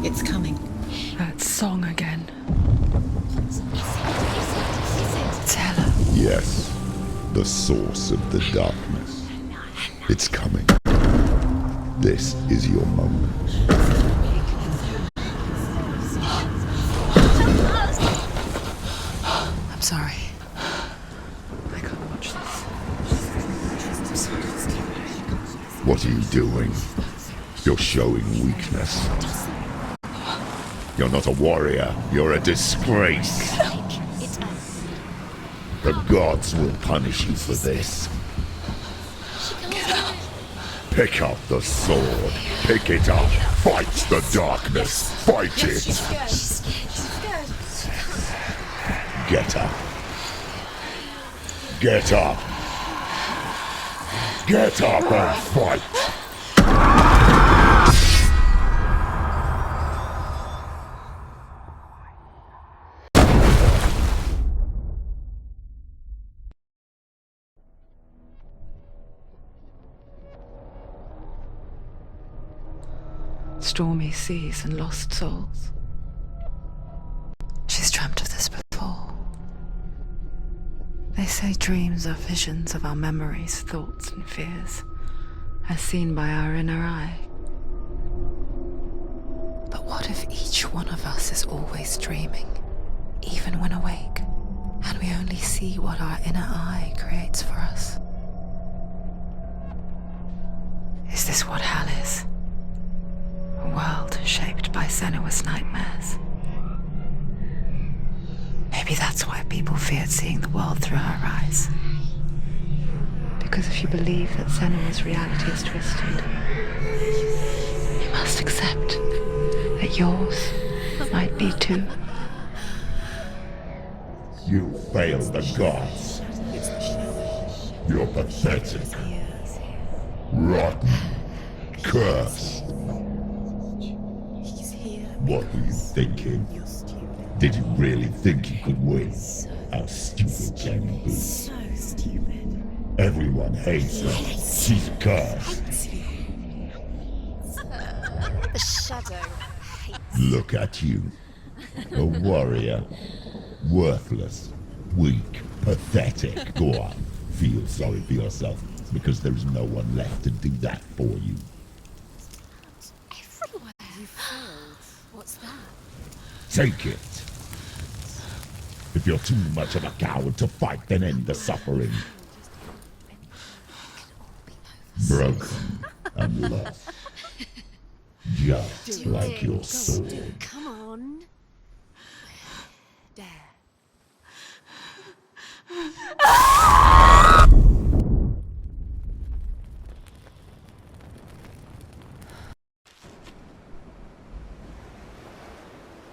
It's coming. That song again. Tell her. Yes, the source of the darkness. It's coming. This is your moment. I'm sorry. I can't watch this. What are you doing? You're showing weakness. You're not a warrior. You're a disgrace. The gods will punish you for this. Pick up the sword. Pick it up. Fight the darkness. Fight it. Get up. Get up. Get up and fight. Stormy seas and lost souls. She's dreamt of this before. They say dreams are visions of our memories, thoughts and fears, as seen by our inner eye. But what if each one of us is always dreaming, even when awake, and we only see what our inner eye creates for us? Is this what hell is? A world shaped by Senua's nightmares. Maybe that's why people feared seeing the world through her eyes. Because if you believe that Senua's reality is twisted, you must accept that yours might be too. You failed the gods. You're pathetic. Rotten. Cursed. What were you thinking? Did you really think you could win? How stupid can you be? So stupid. Everyone hates her. She's cursed. The shadow hates. Look at you. A warrior. Worthless. Weak. Pathetic. Go on. Feel sorry for yourself, because there is no one left to do that for you. Everywhere. You failed. What's that? Take it. If you're too much of a coward to fight, then end the suffering. Broken and lost. Just like your sword. Come on. Dare.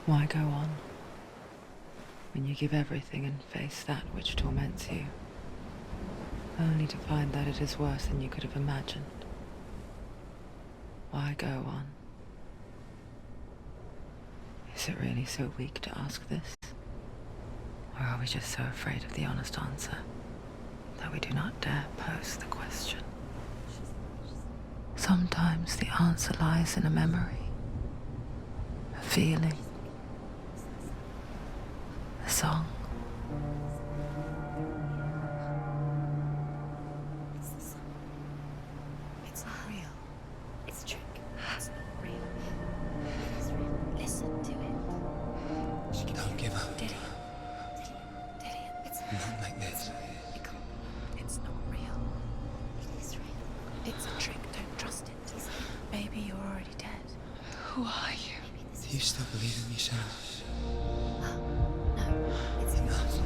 Why go on when you give everything and face that which torments you, only to find that it is worse than you could have imagined? Why go on? Is it really so weak to ask this? Or are we just so afraid of the honest answer that we do not dare pose the question? Sometimes the answer lies in a memory, a feeling, a song. It's not real. It's a trick. It's not real. It's real. Listen to it. She can Don't give up. Did it? It's Not like this. it can't. It's not real. It is real. It's a trick. Don't trust it. Maybe you're already dead. Who are you? Do you still believe in yourself? No, it's Enough.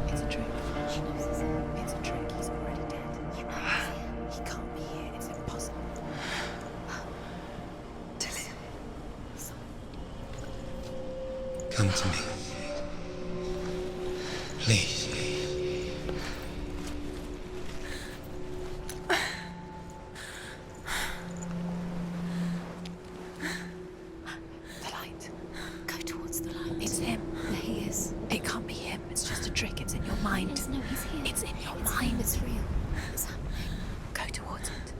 It's a trick. She knows it's him. It's a trick. He's already dead. You know he's here. He can't be here. It's impossible. Tilly. Come to me. Please. The light. Go towards the light. It's him. There he is. It can't be him. It's just a trick. It's in your mind. No, he's here. It's in your mind. It's real. It's happening. Go towards it.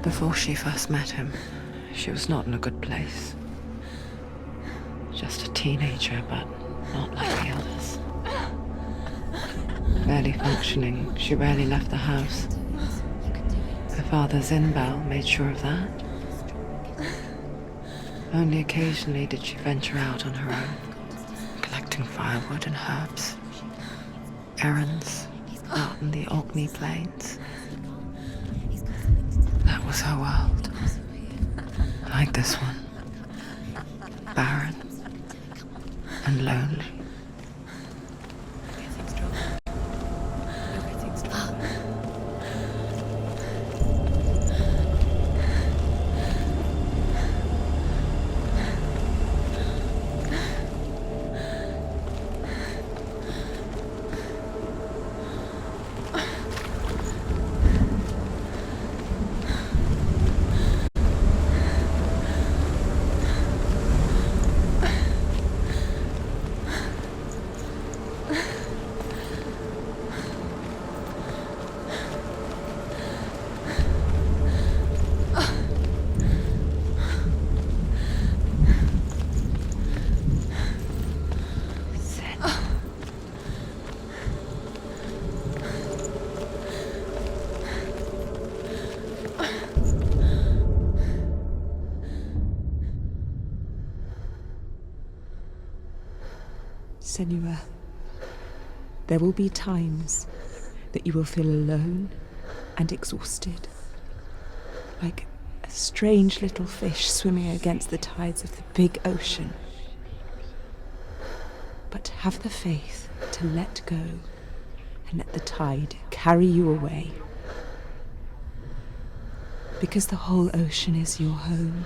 Before she first met him, she was not in a good place. Just a teenager, but not like the others. Barely functioning, she rarely left the house. Her father's in-bell made sure of that. Only occasionally did she venture out on her own, collecting firewood and herbs. Errands out in the Orkney Plains. That was her world. Like this one. Barren and lonely. Senua, there will be times that you will feel alone and exhausted, like a strange little fish swimming against the tides of the big ocean. But have the faith to let go and let the tide carry you away. Because the whole ocean is your home,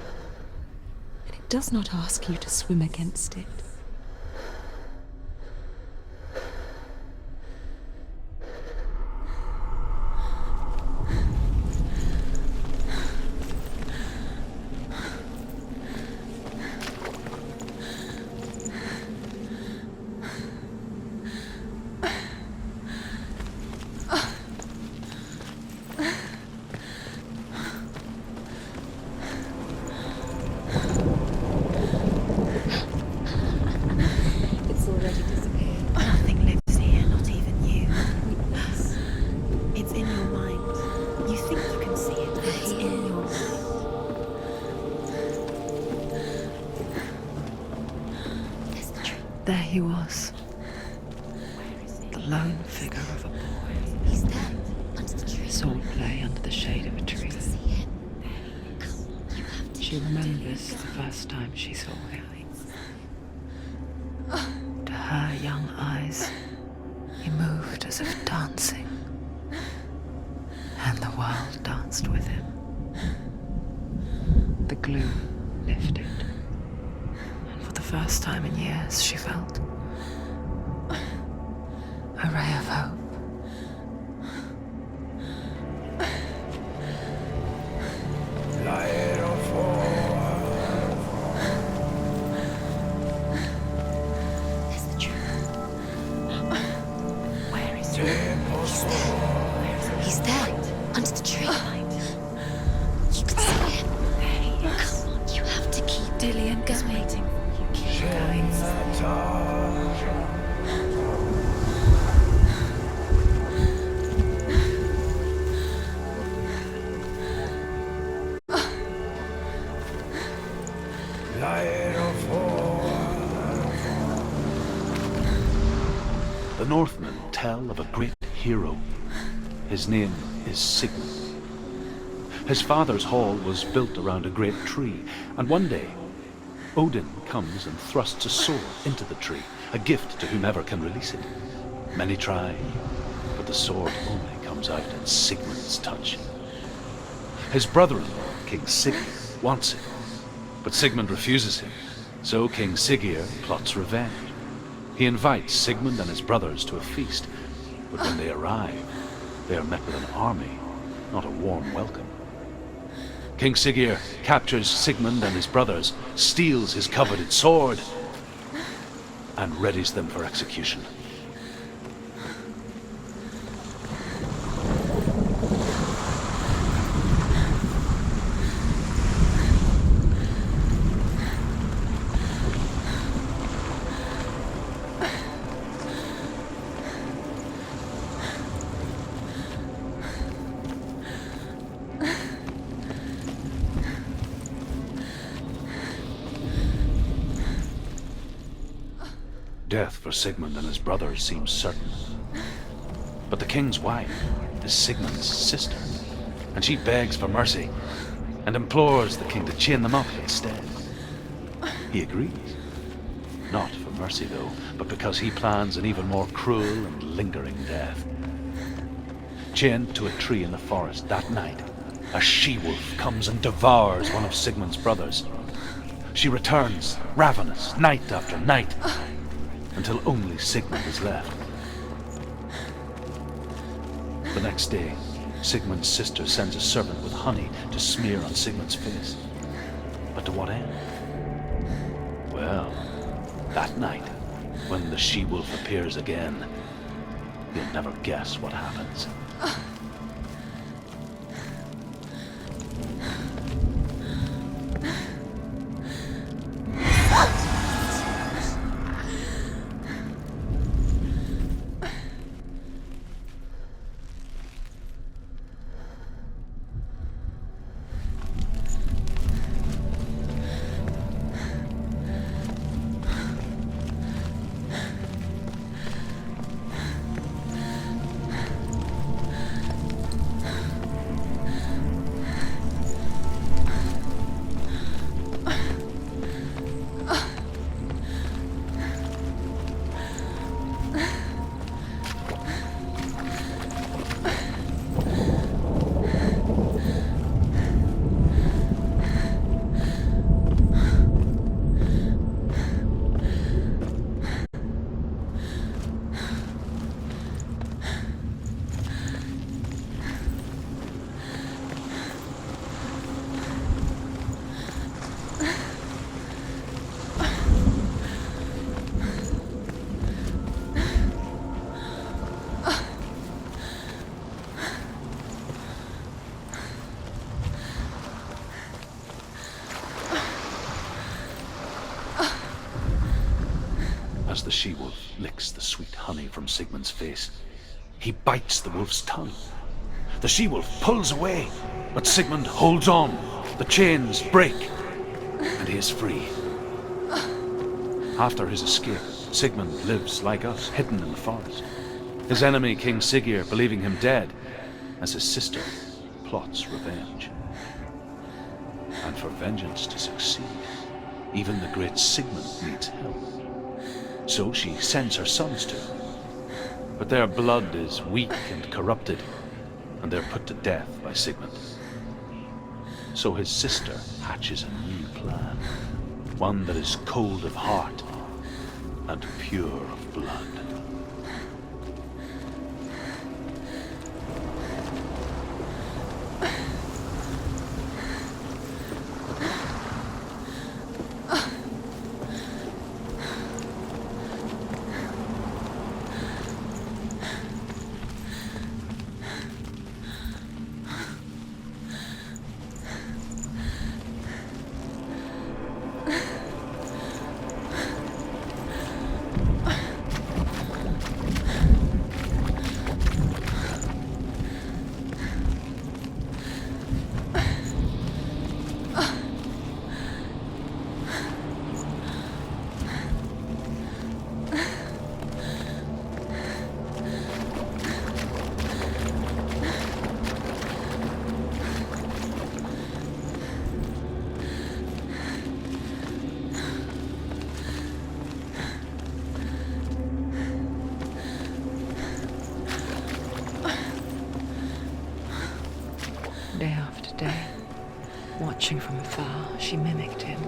and it does not ask you to swim against it. There he was, the lone figure of a boy. He's there, under the tree. Swordplay under the shade of a tree. See him? Come, you have to She remembers the first time she saw him. To her young eyes, he moved as if dancing, and the world danced with him. The gloom lifted. For the first time in years, she felt a ray of hope. There's the truth. Where is he? He's there, under the tree. You can see him. There he is. Come on, you have to keep Dillian going. waiting. Keep going. The Northmen tell of a great hero. His name is Sigmund. His father's hall was built around a great tree, and one day Odin comes and thrusts a sword into the tree, a gift to whomever can release it. Many try, but the sword only comes out at Sigmund's touch. His brother-in-law, King Siggeir, wants it, but Sigmund refuses him, so King Siggeir plots revenge. He invites Sigmund and his brothers to a feast, but when they arrive, they are met with an army, not a warm welcome. King Siggeir captures Sigmund and his brothers, steals his coveted sword, and readies them for execution. death for Sigmund and his brothers seems certain. But the king's wife is Sigmund's sister, and she begs for mercy and implores the king to chain them up instead. He agrees. Not for mercy, though, but because he plans an even more cruel and lingering death. Chained to a tree in the forest that night, a she-wolf comes and devours one of Sigmund's brothers. She returns, ravenous, night after night, until only Sigmund is left. The next day, Sigmund's sister sends a servant with honey to smear on Sigmund's face. But to what end? Well, that night, when the she-wolf appears again, you'll never guess what happens. As the she-wolf licks the sweet honey from Sigmund's face, he bites the wolf's tongue. The she-wolf pulls away, but Sigmund holds on. The chains break, and he is free. After his escape, Sigmund lives like us, hidden in the forest. His enemy, King Siggeir, believing him dead, as his sister plots revenge. And for vengeance to succeed, even the great Sigmund needs help. So she sends her sons to him. But their blood is weak and corrupted, and they're put to death by Sigmund. So his sister hatches a new plan, one that is cold of heart and pure of blood. Day after day, watching from afar, she mimicked him,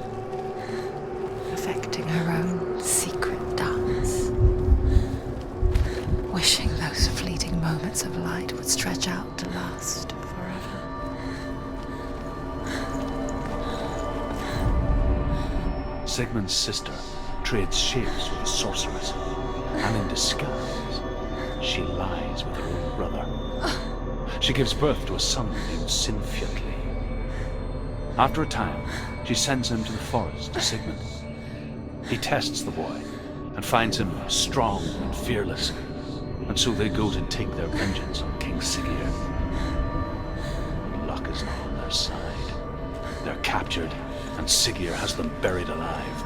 perfecting her own secret dance, wishing those fleeting moments of light would stretch out to last forever. Sigmund's sister trades shapes with a sorceress, and in disguise, she lies with her own brother. She gives birth to a son named Sinfjotli. After a time, she sends him to the forest to Sigmund. He tests the boy and finds him strong and fearless, and so they go to take their vengeance on King Siggeir. But luck is not on their side. They're captured, and Siggeir has them buried alive.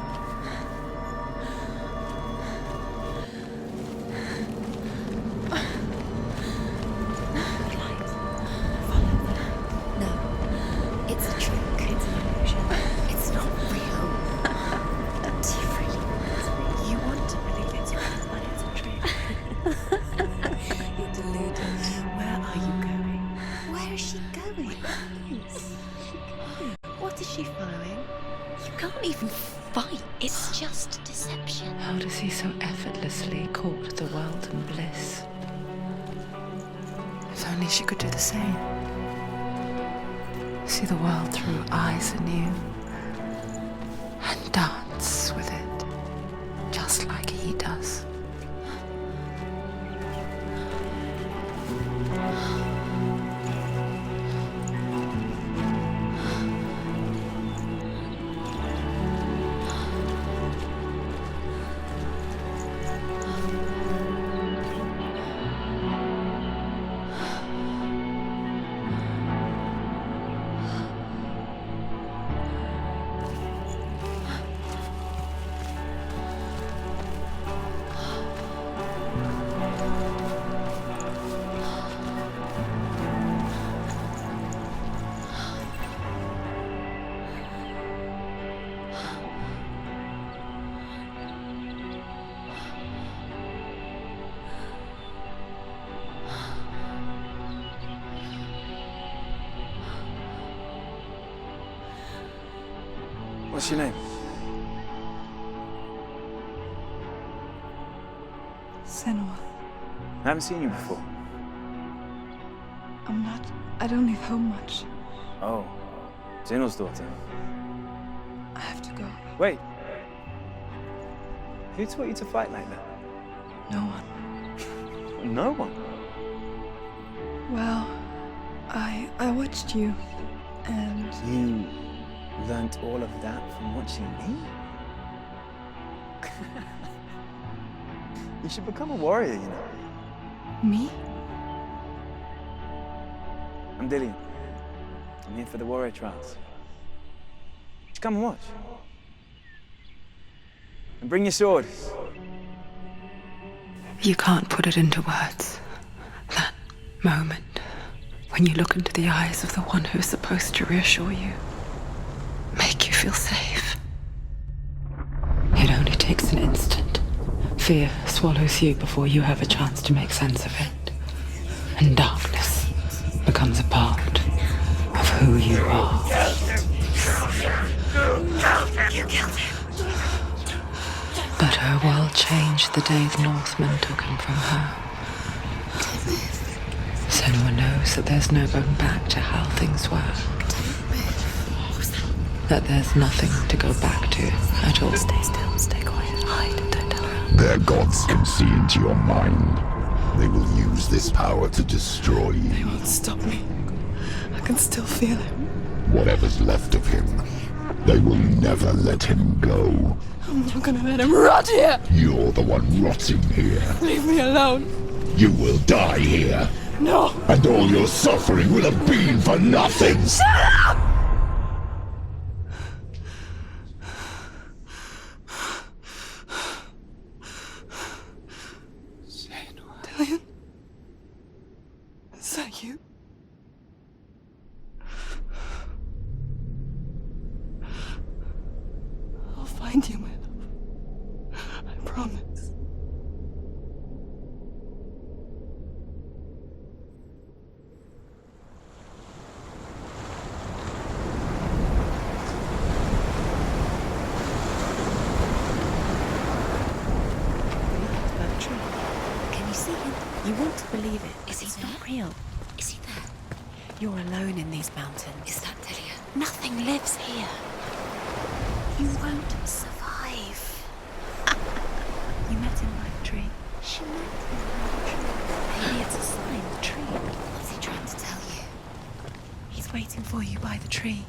can't even fight. It's just deception. How does he so effortlessly court the world and bliss? If only she could do the same. See the world through eyes anew and dance with it, just like he does. What's your name? Senua. I haven't seen you before. I don't leave home much. Oh, Zenua's daughter. I have to go. Wait. Who taught you to fight like that? No one. No one. Well, I watched you, and You learnt all of that from watching me? You should become a warrior, you know. me? I'm Dillian. I'm here for the warrior trials. Just come and watch. And bring your sword. You can't put it into words. That moment when you look into the eyes of the one who is supposed to reassure you, make you feel safe. It only takes an instant. Fear swallows you before you have a chance to make sense of it. And darkness becomes a part of who you are. You killed him. But her world changed the day the Northmen took him from her. Senua knows that there's no going back to how things were. That there's nothing to go back to at all. Stay still, stay quiet, hide, don't tell her. Their gods can see into your mind. They will use this power to destroy you. They won't stop me. I can still feel him. Whatever's left of him, they will never let him go. I'm not gonna let him rot here. You're the one rotting here. Leave me alone. You will die here. No. And all your suffering will have been for nothing. Shut up! Dillian? Is that you? I'll find you, my love. I promise. Can you see him? You want to believe it. Is he not real? Is he there? You're alone in these mountains. Is that Dillian? Nothing lives here. You won't survive. You met him by the tree. She met him by the tree. Maybe it's a sign, the tree. What's he trying to tell you? He's waiting for you by the tree.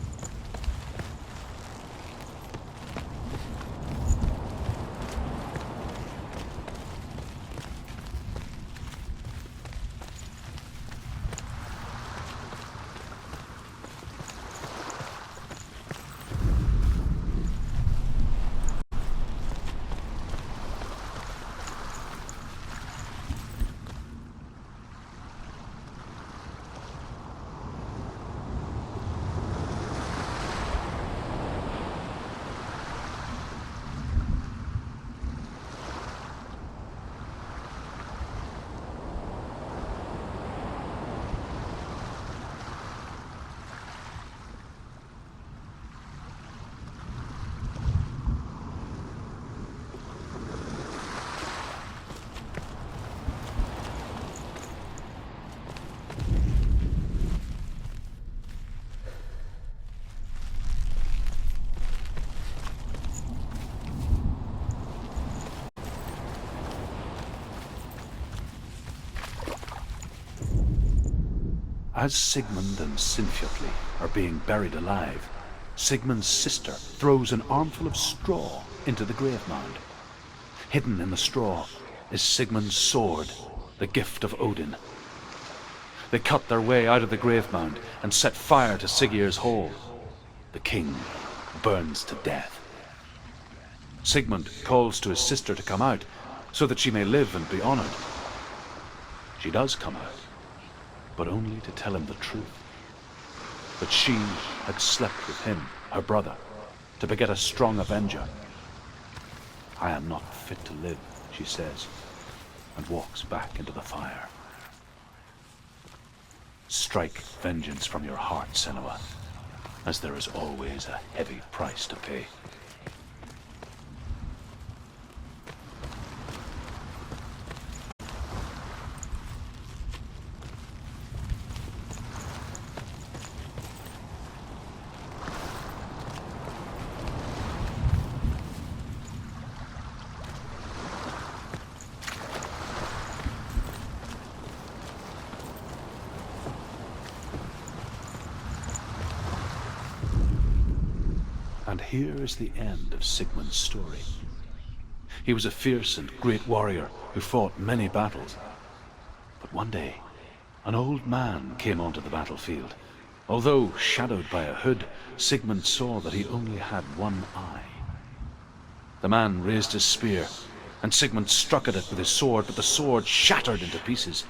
as Sigmund and Sinfjotli are being buried alive, Sigmund's sister throws an armful of straw into the grave mound. Hidden in the straw is Sigmund's sword, the gift of Odin. They cut their way out of the grave mound and set fire to Siggeir's hall. The king burns to death. Sigmund calls to his sister to come out so that she may live and be honored. She does come out, but only to tell him the truth. That she had slept with him, her brother, to beget a strong avenger. I am not fit to live, she says, and walks back into the fire. Strike vengeance from your heart, Senua, as there is always a heavy price to pay. And here is the end of Sigmund's story. He was a fierce and great warrior who fought many battles. But one day, an old man came onto the battlefield. Although shadowed by a hood, Sigmund saw that he only had one eye. The man raised his spear, and Sigmund struck at it with his sword, but the sword shattered into pieces.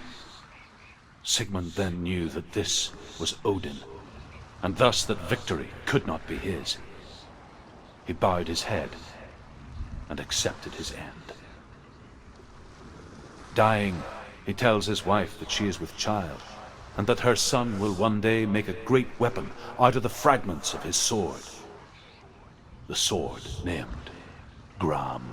Sigmund then knew that this was Odin, and thus that victory could not be his. He bowed his head and accepted his end. Dying, he tells his wife that she is with child, and that her son will one day make a great weapon out of the fragments of his sword. The sword named Gram.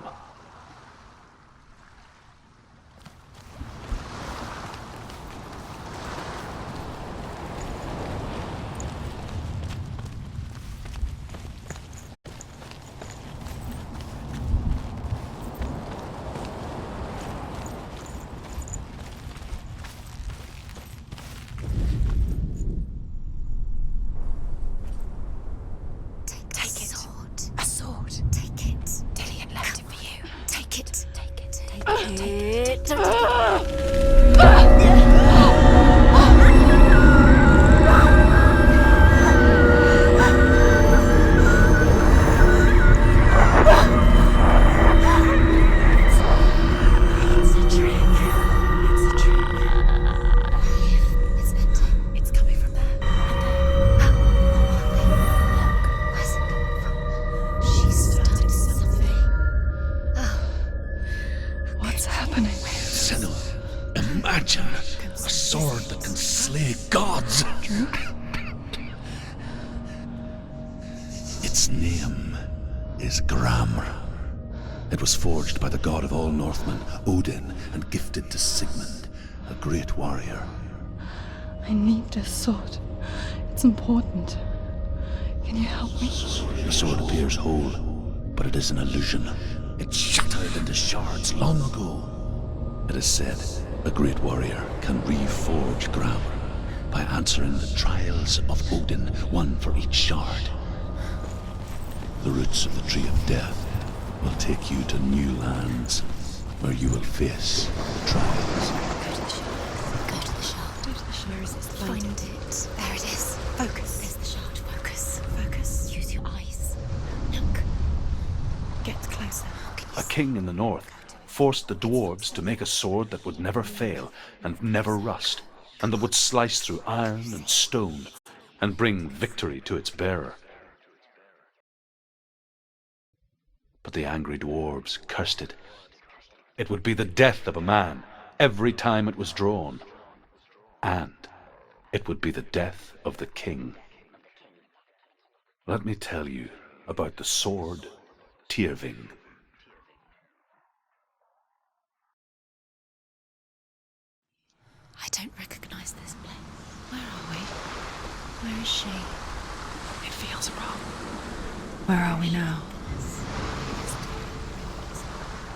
Its name is Gram. It was forged by the god of all Northmen, Odin, and gifted to Sigmund, a great warrior. I need this sword. It's important. Can you help me? The sword appears whole, but it is an illusion. It shattered into shards long ago. It is said a great warrior can reforge Gram by answering the trials of Odin, one for each shard. The roots of the Tree of Death will take you to new lands where you will face the trials. Go to the shard. Go to the shard. Where is it? Find it. There it is. Focus. There's the shard. Focus. Focus. Use your eyes. Look. Get closer. A king in the north forced the dwarves to make a sword that would never fail and never rust, and that would slice through iron and stone and bring victory to its bearer. But the angry dwarves cursed it. It would be the death of a man every time it was drawn. And it would be the death of the king. Let me tell you about the sword Tyrving. I don't recognize this place. Where are we? Where is she? It feels wrong. Where are we now?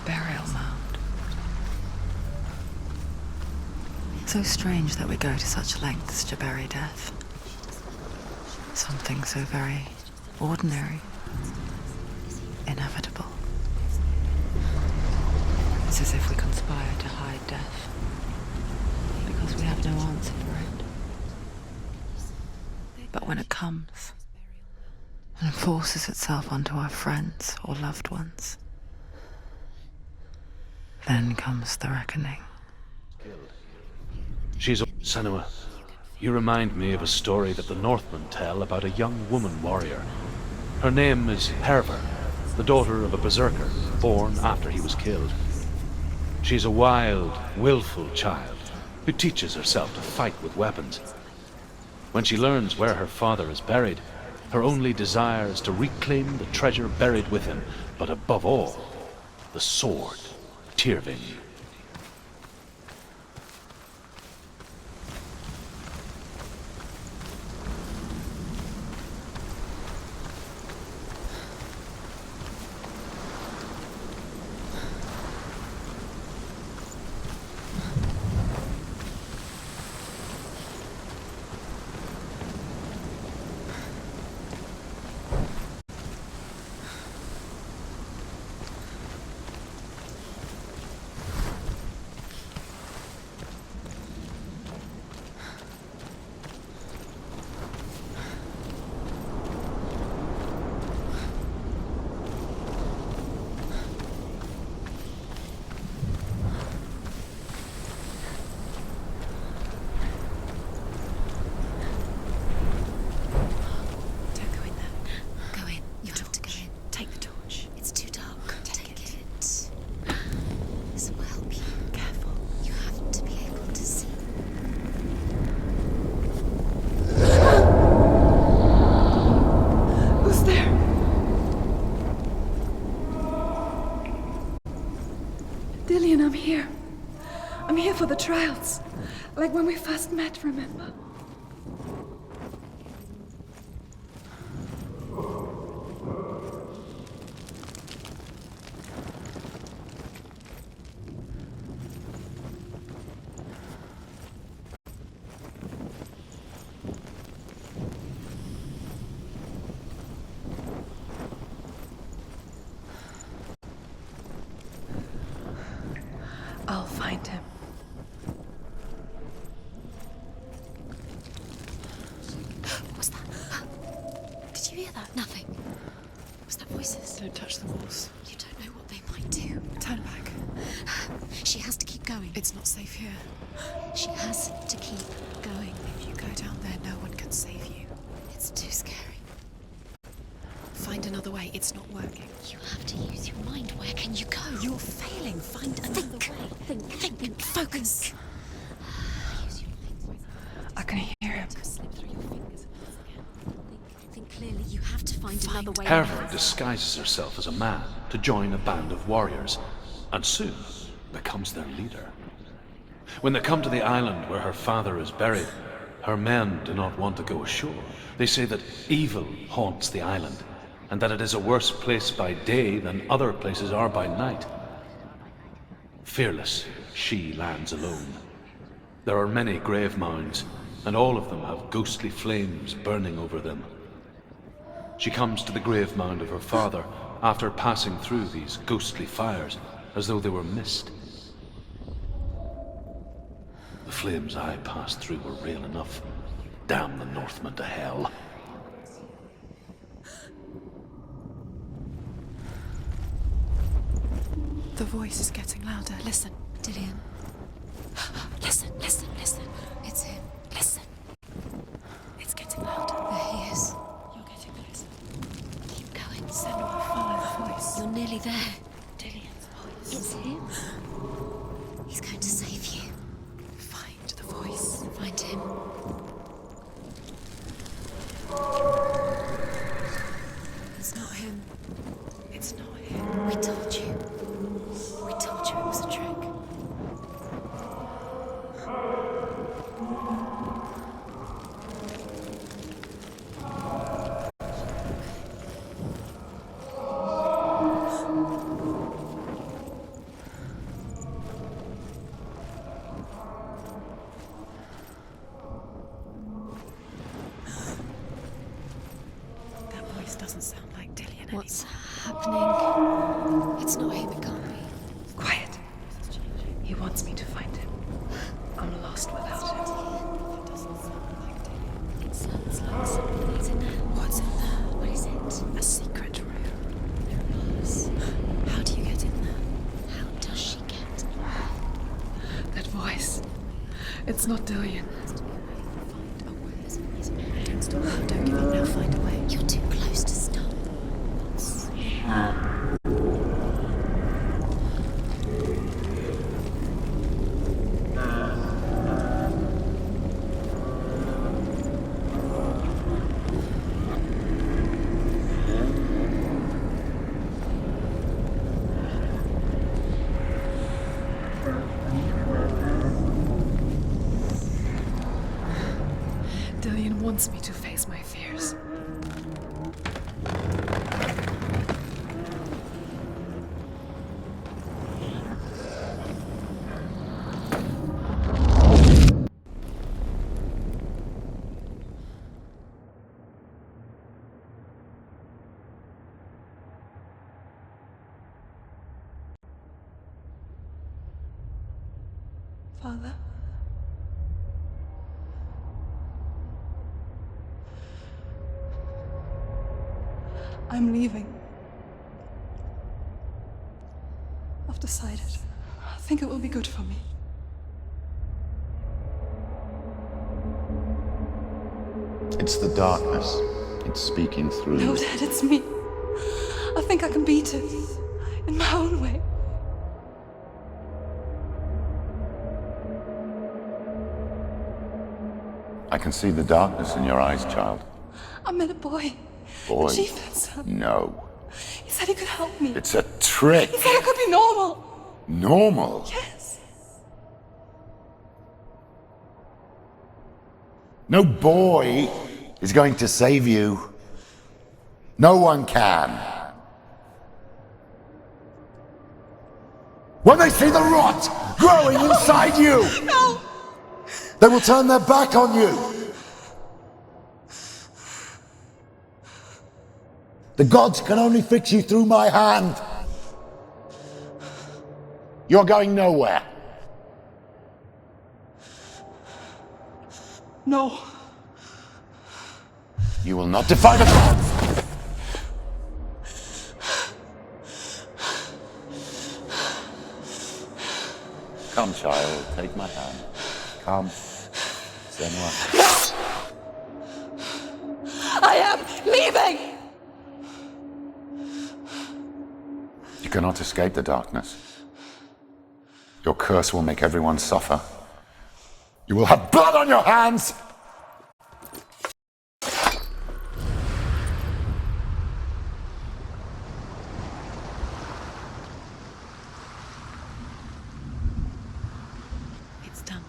Burial mound. So strange that we go to such lengths to bury death. Something so very ordinary, inevitable. It's as if we conspire to hide death, because we have no answer for it. But when it comes, and forces itself onto our friends or loved ones, then comes the reckoning. She's a Senua. You remind me of a story that the Northmen tell about a young woman warrior. Her name is Herver, the daughter of a berserker, born after he was killed. She's a wild, willful child who teaches herself to fight with weapons. When she learns where her father is buried, her only desire is to reclaim the treasure buried with him, but above all, the sword, Tyrving. I'm here. I'm here for the trials. Like when we first met, remember? I'll find him. What's that? Did you hear that? Nothing. Was that voices? Don't touch the walls. You don't know what they might do. Turn back. She has to keep going. It's not safe here. She has to keep going. If you go down there, no one can save you. It's too scary. Find another way. It's not working. You have to use your mind. Where can you go? You're failing. Find another way. Think. Focus. Use your mind. I can hear him. Slip through your fingers. Think clearly. You have to find another way. Herver disguises herself as a man to join a band of warriors, and soon becomes their leader. When they come to the island where her father is buried, her men do not want to go ashore. They say that evil haunts the island, and that it is a worse place by day than other places are by night. Fearless, she lands alone. There are many grave mounds, and all of them have ghostly flames burning over them. She comes to the grave mound of her father after passing through these ghostly fires, as though they were mist. The flames I passed through were real enough. Damn the Northmen to hell. The voice is getting louder. Listen. Dillian. Listen. It's him. Listen. It's getting louder. There he is. You're getting closer. Keep going. Senua, follow the voice. You're nearly there. Dillian's voice. It's him. He's going to save you. Find the voice. Find him. It's not him. It's not him. We told you. We told you it was a trick. doesn't sound like Dillian What's anymore. happening? It's not him, it can't be. Quiet. He wants me to find him. I'm lost without him. That doesn't sound like Dillian. It sounds like something's in there. What's in there? What is it? A secret room. There is. How do you get in there? How does she get? That voice. It's not Dillian. Find a way. Don't stop now. Don't give up now. Find a way. You're too close to stop. Dillian wants me to face my fears. Father? I'm leaving. I've decided. I think it will be good for me. It's the darkness. It's speaking through No, you. Dad, it's me. I think I can beat it. In my own way. I can see the darkness in your eyes, child. I met a boy. Boy. The chieftain's son. No. He said he could help me. It's a trick. He said I could be normal. Normal. Yes. No boy is going to save you. No one can. When they see the rot growing inside you, No! they will turn their back on you. The gods can only fix you through my hand. You're going nowhere. No. You will not defy the gods. Come, child, take my hand. Come, Senua. I am leaving! You cannot escape the darkness. Your curse will make everyone suffer. You will have blood on your hands! It's done.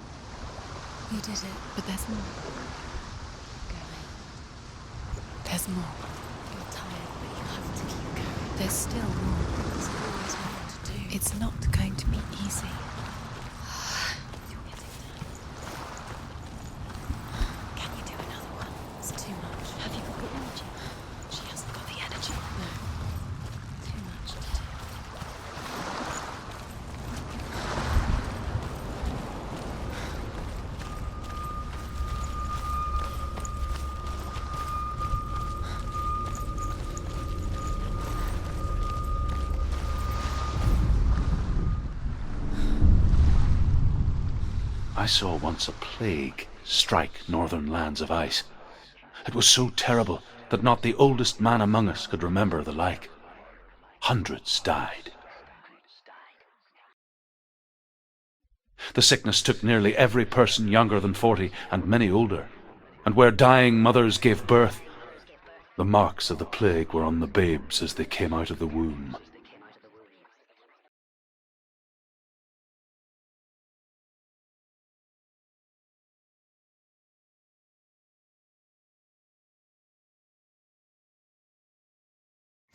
You did it. But there's more. There's more. You're tired, but you have to keep going. There's still more. There's always more to do. It's not going to be easy. You're getting there. Can you do another one? It's too much. Have you got the energy? She hasn't got the energy. No. Too much to do. I saw once a plague strike northern lands of ice. It was so terrible that not the oldest man among us could remember the like. Hundreds died. The sickness took nearly every person younger than 40 and many older, and where dying mothers gave birth, the marks of the plague were on the babes as they came out of the womb.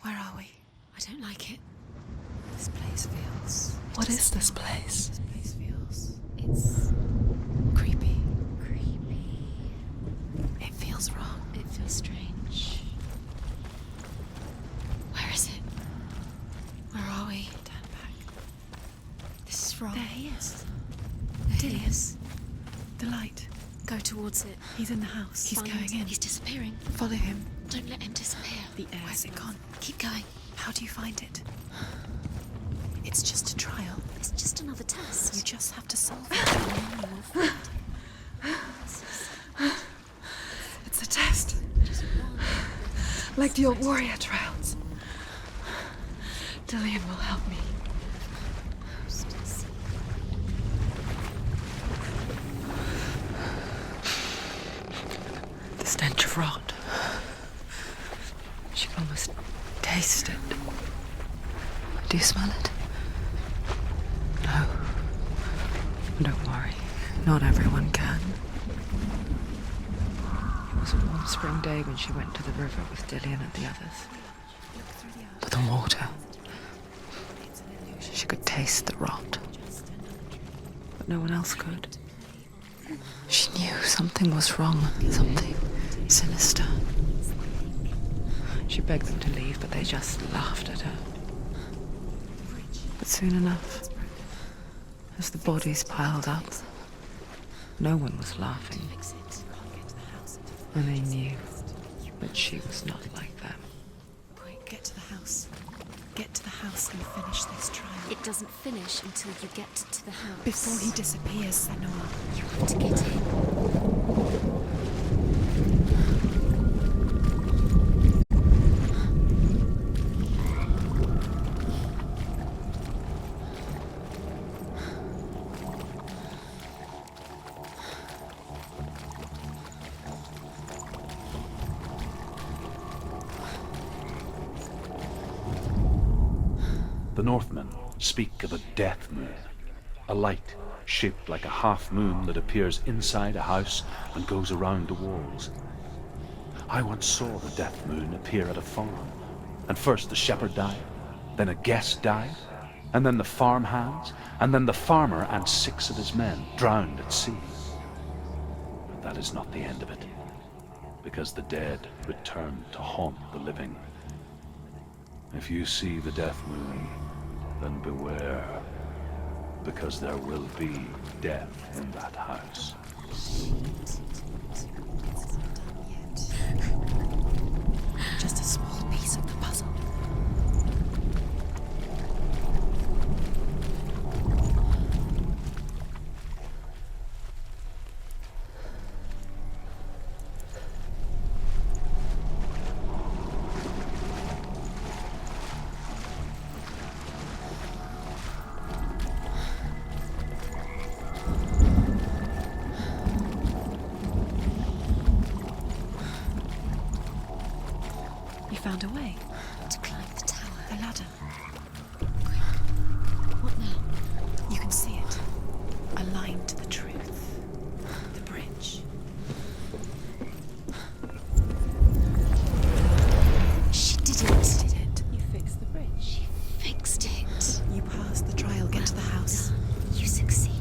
Where are we? I don't like it. This place feels... What is this place? This place feels It's creepy. creepy. It feels wrong. It feels strange. Dillius. The light. Go towards it. He's in the house. He's Find- going in. He's disappearing. Follow him. Don't let him disappear. The air. Where's it gone? Keep going. How do you find it? It's just a trial. It's just another test. You just have to solve it, and then you will find it. It's a test. Like the old warrior trials. Dillian will help me. The stench of rot. She can almost taste it. Do you smell it? No. Don't worry. Not everyone can. It was a warm spring day when she went to the river with Dillian and the others. But the water. She could taste the rot. But no one else could. She knew something was wrong. Something sinister. She begged them to leave, but they just laughed at her. But soon enough, as the bodies piled up, no one was laughing. And they knew that she was not like them. Quick, get to the house. Get to the house and finish this trial. It doesn't finish until you get to the house. Before he disappears, Senua. You have to get in. The Northmen speak of a death moon, a light shaped like a half moon that appears inside a house and goes around the walls. I once saw the death moon appear at a farm, and first the shepherd died, then a guest died, and then the farmhands, and then the farmer and 6 of his men drowned at sea. But that is not the end of it, because the dead return to haunt the living. If you see the death moon, then beware, because there will be death in that house. Just a small piece of the puzzle. You found a way. To climb the tower. A ladder. Quick. What now? You can see it. A line to the truth. The bridge. She did it. Did it? You fixed the bridge. She fixed it. You passed the trial. Get to the house. You succeeded.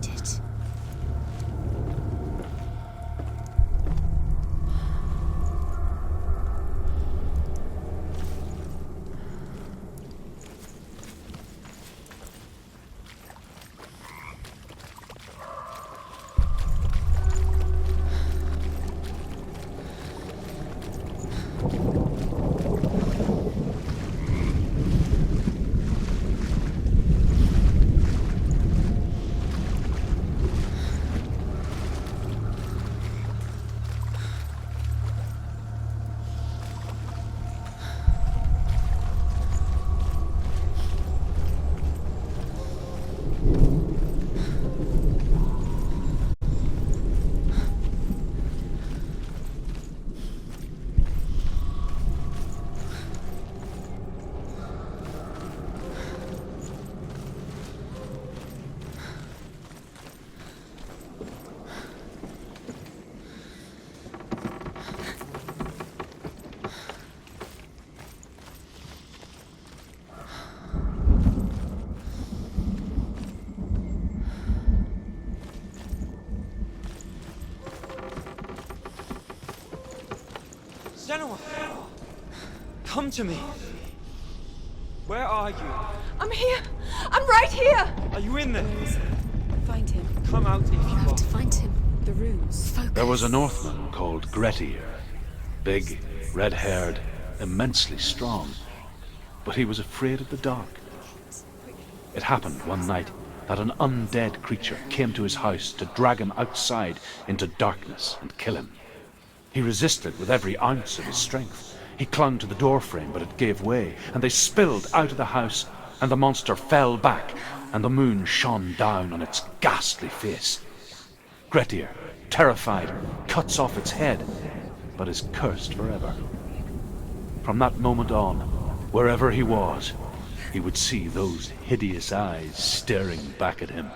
SENUA! Come to me! Where are you? I'm here! I'm right here! Are you in there? Find him. Come out if you have to find him. The runes. Focus. There was a Northman called Grettir. Big, red-haired, immensely strong. But he was afraid of the dark. It happened one night that an undead creature came to his house to drag him outside into darkness and kill him. He resisted with every ounce of his strength. He clung to the doorframe, but it gave way, and they spilled out of the house, and the monster fell back, and the moon shone down on its ghastly face. Grettir, terrified, cuts off its head, but is cursed forever. From that moment on, wherever he was, he would see those hideous eyes staring back at him.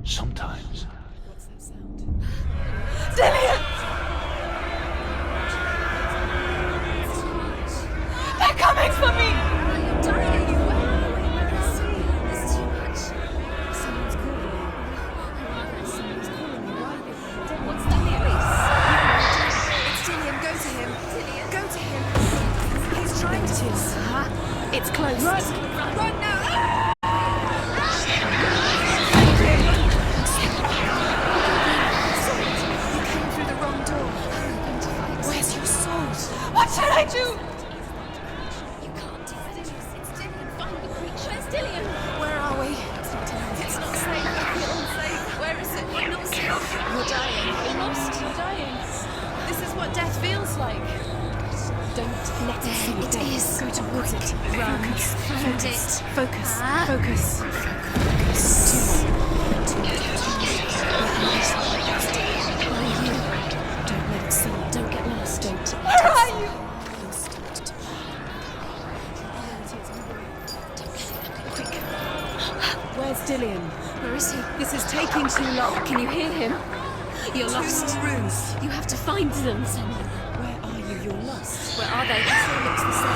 Sometimes. Dillian! They're coming for me! You're dying! Where is he? It's too much. Someone's calling you. Someone's calling you. What's that voice? It's Dillian. Go to him. Dillian. Go to him. He's trying to. It's close. Run! Run now! You came through the wrong door. Where's your sword? What should I do? You can't do it. It's Dillian. Find the creature. It's Dillian. Where are we? It's not safe. I feel unsafe. Where is it? I'm not safe. You're dying. You're lost. You're dying. This is what death feels like. Don't let it see it is. Go towards it. Run. Find it. Focus. Focus. Focus. Where are you? Don't let it see you. Don't get lost. Don't. Where are you? Quick. Where's Dillian? Where is he? This is taking too long. Can you hear him? You're lost. 2 more rooms. You have to find them, Senua. Where are you? You're lost. Where are they? It all looks the same.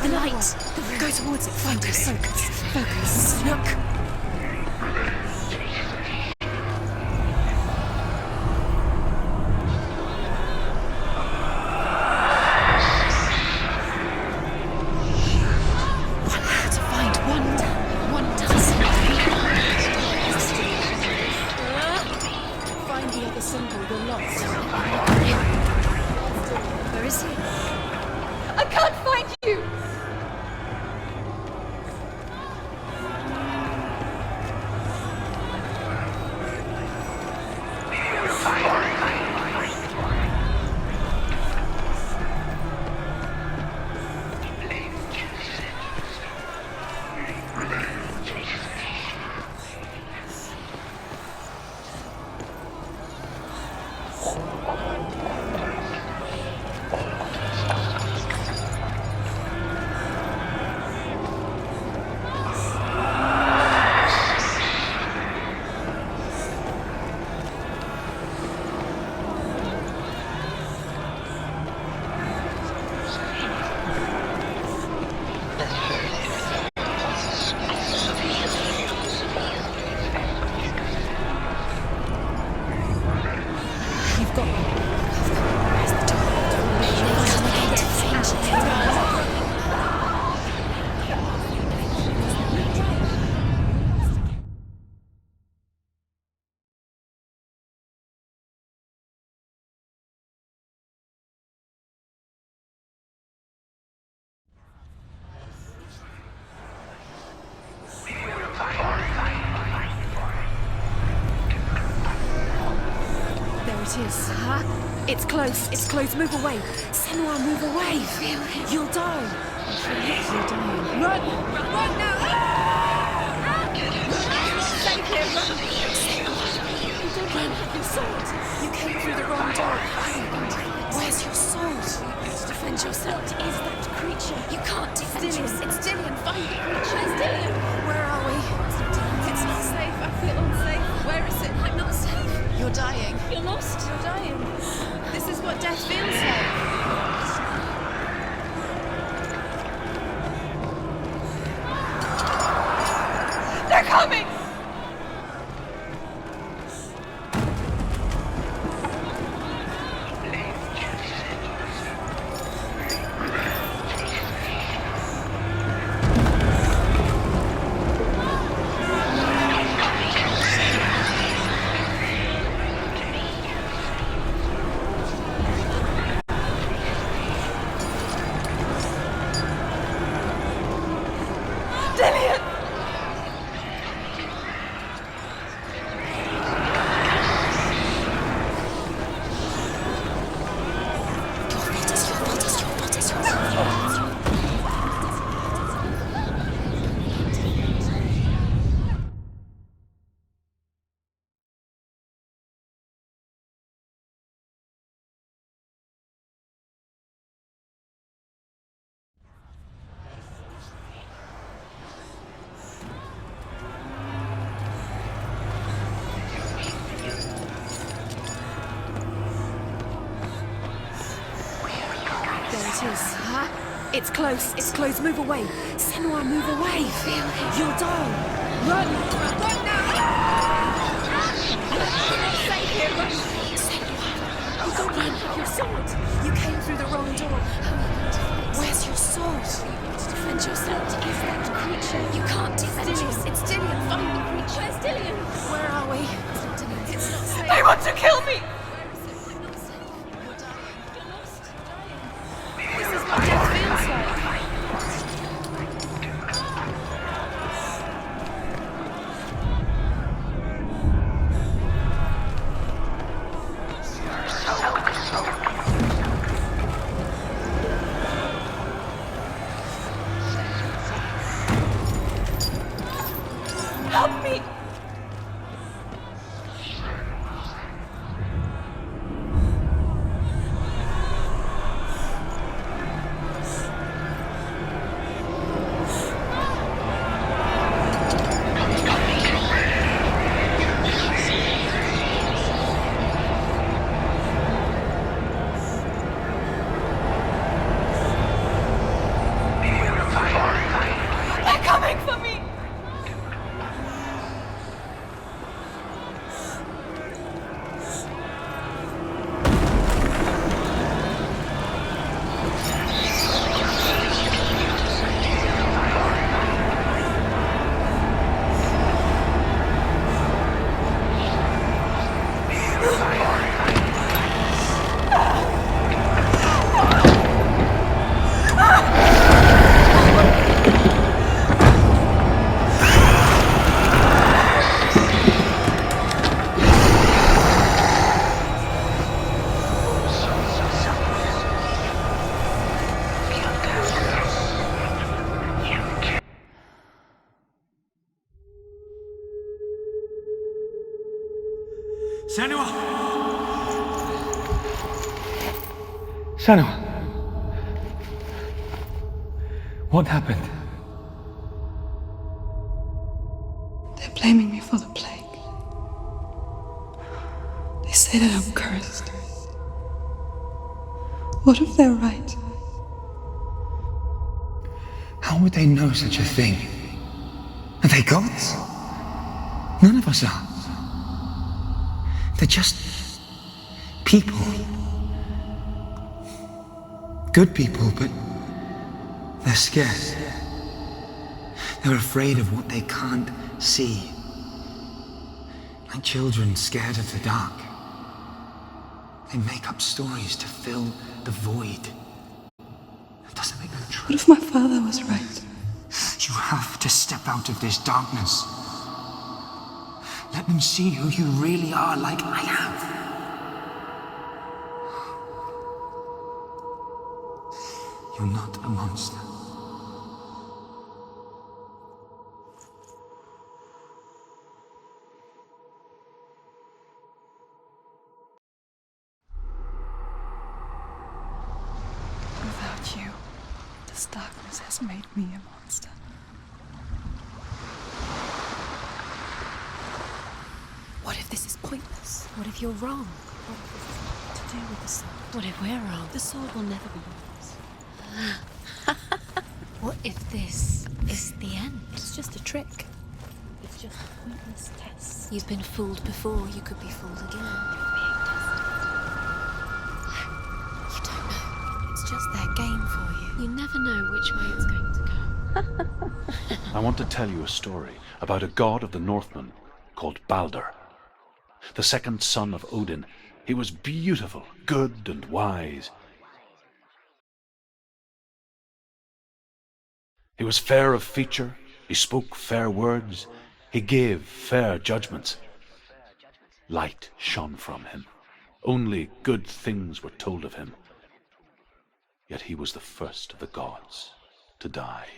The light. Go towards it. Focus. Focus. Focus. Look. It's close. It's close. Move away. Senua, move away. You'll die. You're dying. Run! Run now! Save him! You don't have your sword. You came through the wrong door. Where's your sword? Defend yourself. What is that creature? You can't defend yourself. It's Dillian. Find the creature. It's Dillian. Where are we? It's not safe. I feel unsafe. Where is it? I'm not safe. You're dying. You're lost. You're dying. This is what death feels like. coming! It's close. It's close. Move away. Senua, move away. Feel it. You'll die. Run. Run now. Stay here. Run. Senua. You don't run. Your sword. You came through the wrong door. Where's your sword? To defend yourself against that creature. You can't defend yourself. It's Dillian. Find the creature. Where's Dillian? Where are we? It's not safe. They want to kill me. Help me! They're coming for me! Senua! Senua! What happened? They're blaming me for the plague. They say that I'm cursed. What if they're right? How would they know such a thing? Are they gods? None of us are. They're just people. Good people, but they're scared. They're afraid of what they can't see. Like children scared of the dark. They make up stories to fill the void. That doesn't make them true. What if my father was right? You have to step out of this darkness. Let them see who you really are, like I have. You're not a monster. Without you, this darkness has made me a monster. What if this is pointless? What if you're wrong? What if this has nothing to do with the sword? What if we're wrong? The sword will never be yours. What if this is the end? It's just a trick. It's It's just a pointless test. You've been fooled before, you could be fooled again. You don't know. It's just their game for you. You never know which way it's going to go. I want to tell you a story about a god of the Northmen called Balder. The second son of Odin. He was beautiful, good and wise. He was fair of feature, he spoke fair words, he gave fair judgments. Light shone from him. Only good things were told of him. Yet he was the first of the gods to die.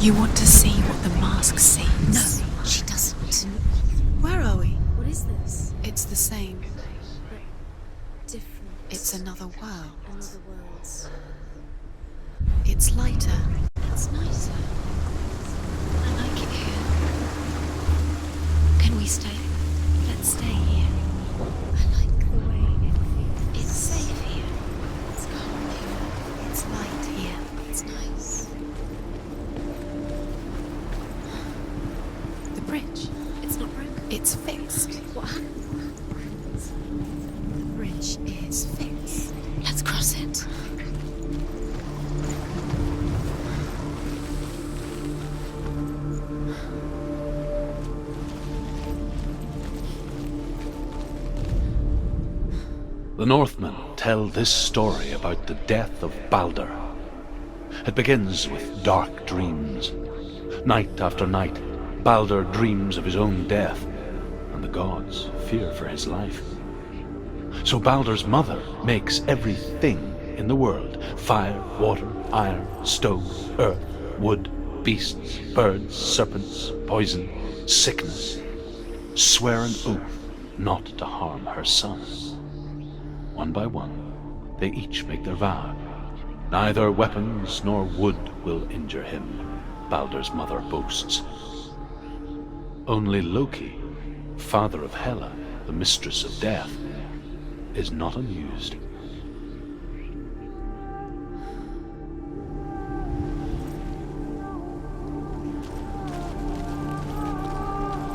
You want to see what the mask sees? No, she doesn't. Where are we? What is this? It's the same. Different. It's another world. Another world. It's lighter. It's nicer. I like it here. Can we stay? Let's stay here. I like the way it feels. It's safe here. It's calm here. It's light here. It's nice. The bridge. It's not broken. It's fixed. What happened? The bridge is fixed. Let's cross it. The Northmen tell this story about the death of Balder. It begins with dark dreams. Night after night, Balder dreams of his own death, and the gods fear for his life. So Balder's mother makes everything in the world: fire, water, iron, stone, earth, wood, beasts, birds, serpents, poison, sickness. Swear an oath not to harm her son. One by one, they each make their vow. Neither weapons nor wood will injure him, Balder's mother boasts. Only Loki, father of Hela, the mistress of death, is not amused.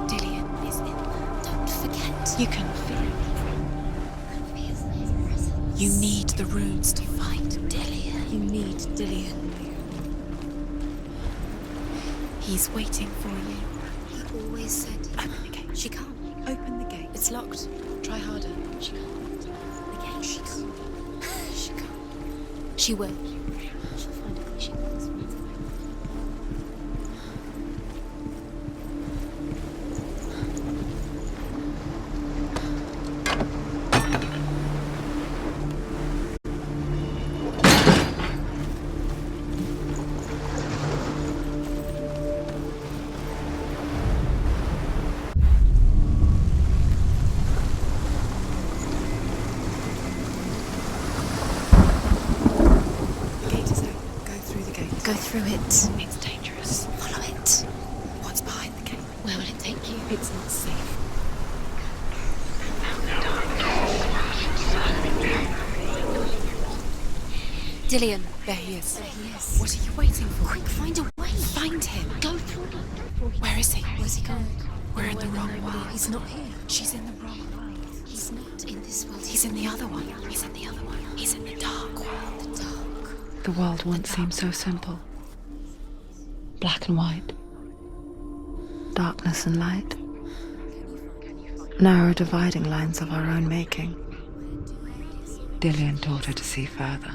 Dillion is in. Don't forget. You can feel it. You need the runes to fight Dillion. You need Dillion. He's waiting for you. He always said. Open the gate. She can't. Open the gate. It's locked. Try harder. She can't. The gate. She can't. She can't. She will. She'll find a way. She wants. Go through it. It's dangerous. Follow it. What's behind the gate? Where will it take you? It's not safe. Dillion. There he is. There he is. What are you waiting for? Quick, find a way. Find him. Go through it. Where is he? Where's he gone? We're in the wrong Nobody- world. He's not here. She's in the wrong world. He's not in this world. He's in the other one. He's in the other one. He's in the dark world. the dark. The world once seemed so simple. black and white, darkness and light, narrow dividing lines of our own making. Dillian taught her to see further,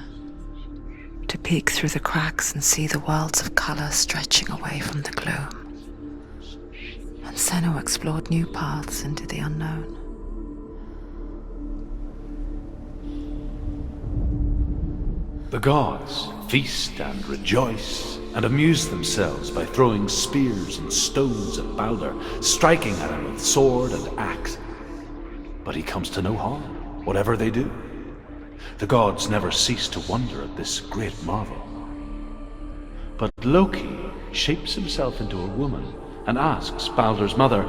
to peek through the cracks and see the worlds of colour stretching away from the gloom. And Senua explored new paths into the unknown. The gods feast and rejoice and amuse themselves by throwing spears and stones at Balder, striking at him with sword and axe. But he comes to no harm, whatever they do. The gods never cease to wonder at this great marvel. But Loki shapes himself into a woman and asks Balder's mother,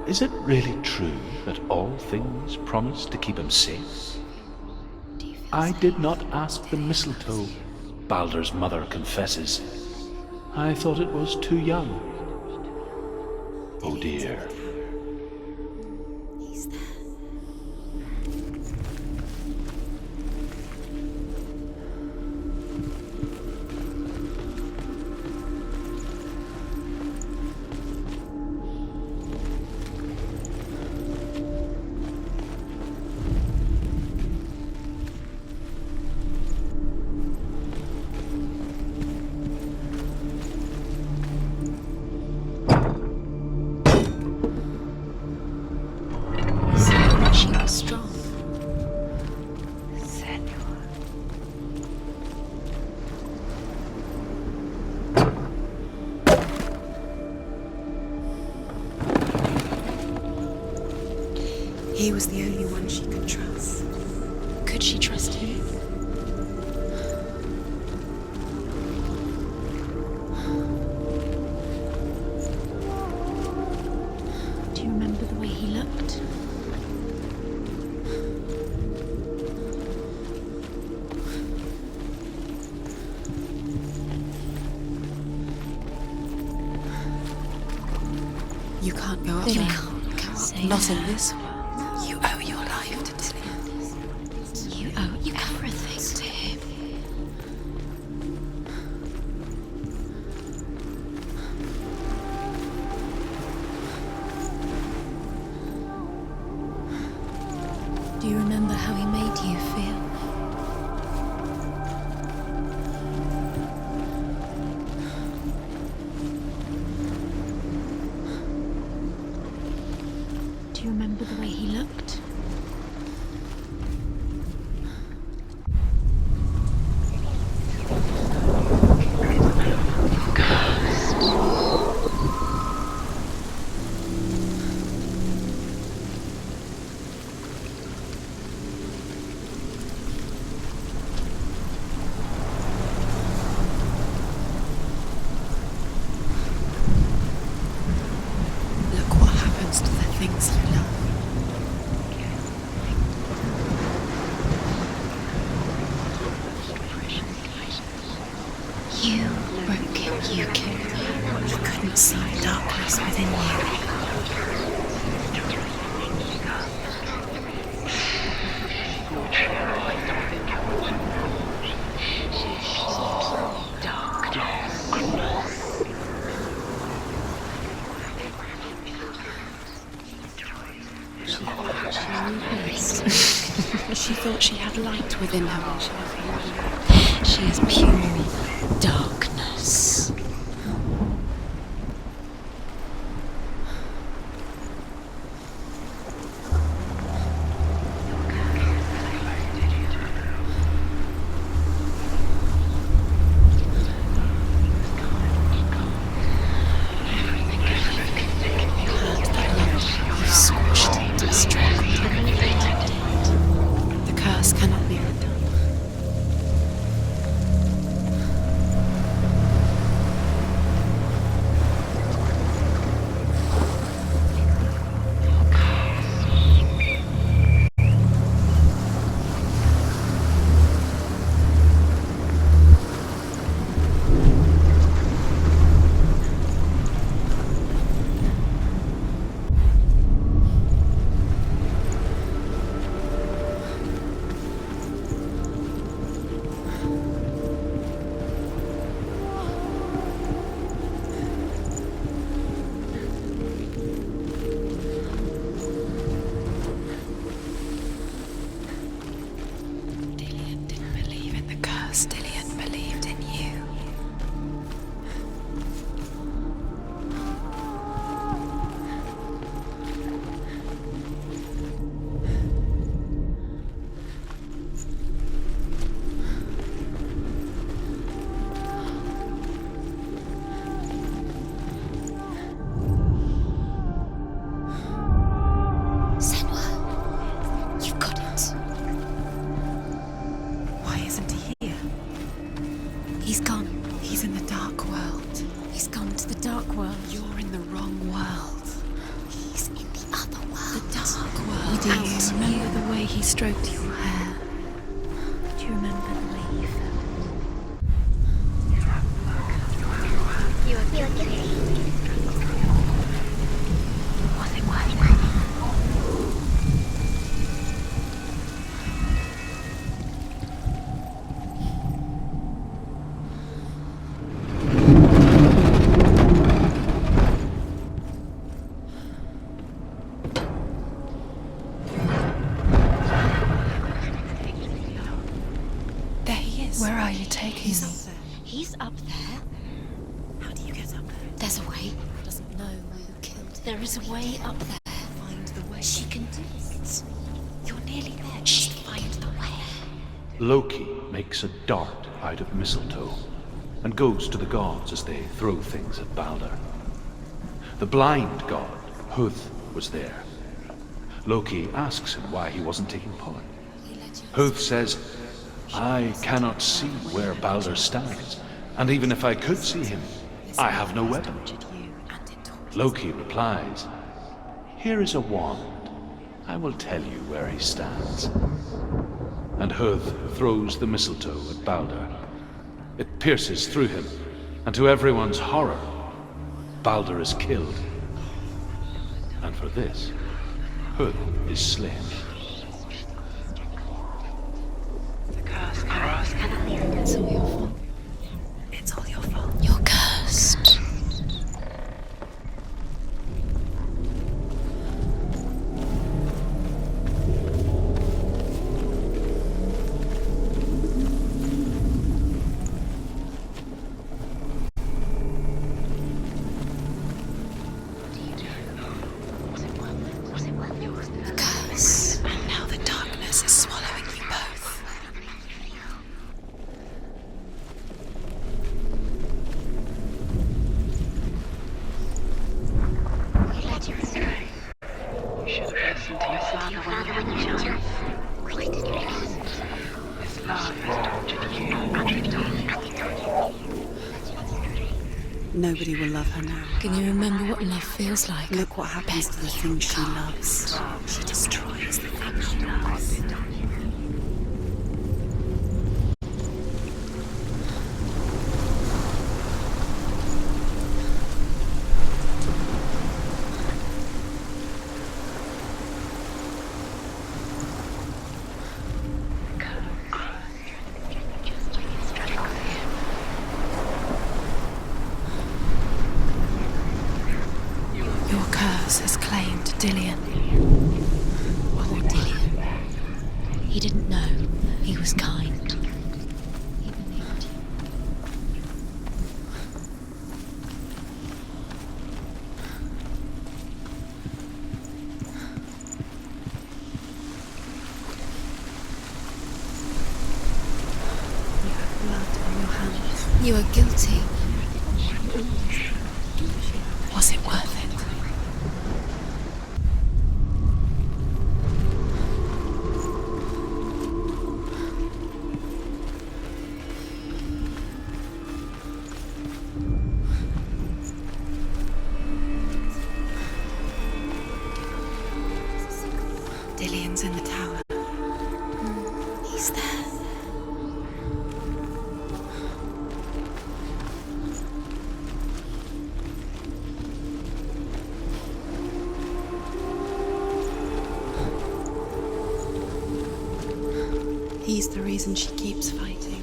"Is it really true that all things promise to keep him safe?" "I did not ask the mistletoe," Balder's mother confesses. "I thought it was too young." Oh dear. He's there. She was strong. He was the only one she could trust. Could she trust him? Do you remember the way he looked? You can't go up You there. can't say Not that. in this world. You owe your life to Dillian. You owe everything to him. Do you remember how he made you feel? Do you remember the way he looked? Look what happens to the things you love. You broke him. You killed him. You couldn't see the darkness within you. She thought she had light within her. She is pure darkness. You squashed it, strangled it. The curse cannot be undone. He's gone to the dark world. You're in the wrong world. He's in the other world. The dark world. Do you remember the way he stroked your hair? Do you remember the way you felt? You are guilty. Was it worth it? There he is. Where are you taking He's me? up there. He's up there. How do you get up there? There's a way. Doesn't know who killed him. There is a way up there. Find the way. She can do it. You're nearly there. Just find the way. Loki makes a dart out of mistletoe and goes to the gods as they throw things at Balder. The blind god, Huth, was there. Loki asks him why he wasn't taking part. Huth says, I cannot see where Balder stands, and even if I could see him, I have no weapon. Loki replies, here is a wand. I will tell you where he stands. And Huth throws the mistletoe at Balder. It pierces through him, and to everyone's horror, Balder is killed. And for this, Huth is slain. It's all your fault. It's all your fault. You're cursed. Curse. And now the darkness is swallowing you both. He led you astray. You should have listened to your father when you were young. Why did you listen? His love has tortured you. Nobody will love her now. Can you remember what love feels like? Look what happens to the things she loves. She destroys the things she loves. Your curse has claimed Dillion. Poor Dillion. He didn't know. He was kind. He believed you. You have blood on your hands. You are guilty. Was it worth it? Dillion's in the tower. He's there. He's the reason she keeps fighting.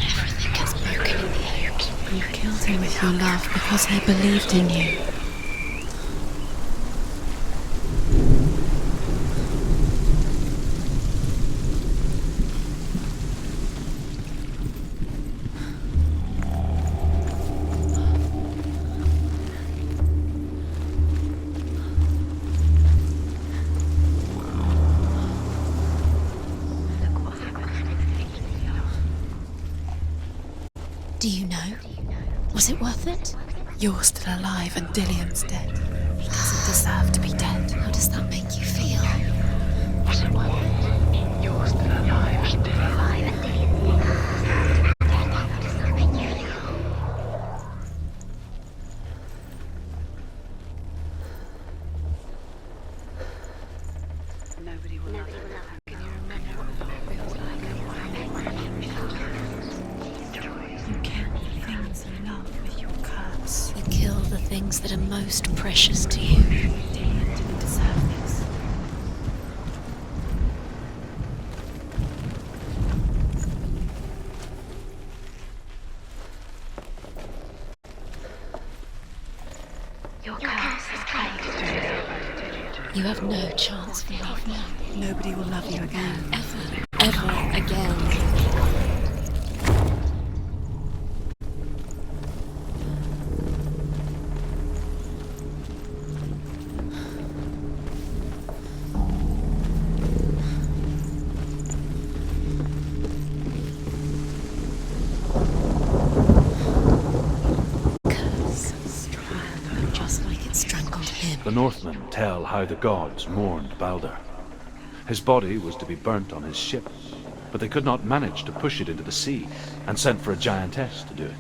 Everything gets broken in the air. You killed him with your love because he believed in you. Do you know? Was it worth it? You're still alive and Dillian's dead. He doesn't deserve to be dead. How does that make you feel? Was it worth it? You're still alive and Nobody will love you. Can you remember what love feels like and what You kill the things you love with your curse. You kill the things that are most precious to you. Dillian didn't deserve this. Your curse is plagued. You have no chance for love now. Nobody will love you again. Ever again. Just like it strangled him. The Northmen tell how the gods mourned Balder. His body was to be burnt on his ship, but they could not manage to push it into the sea, and sent for a giantess to do it.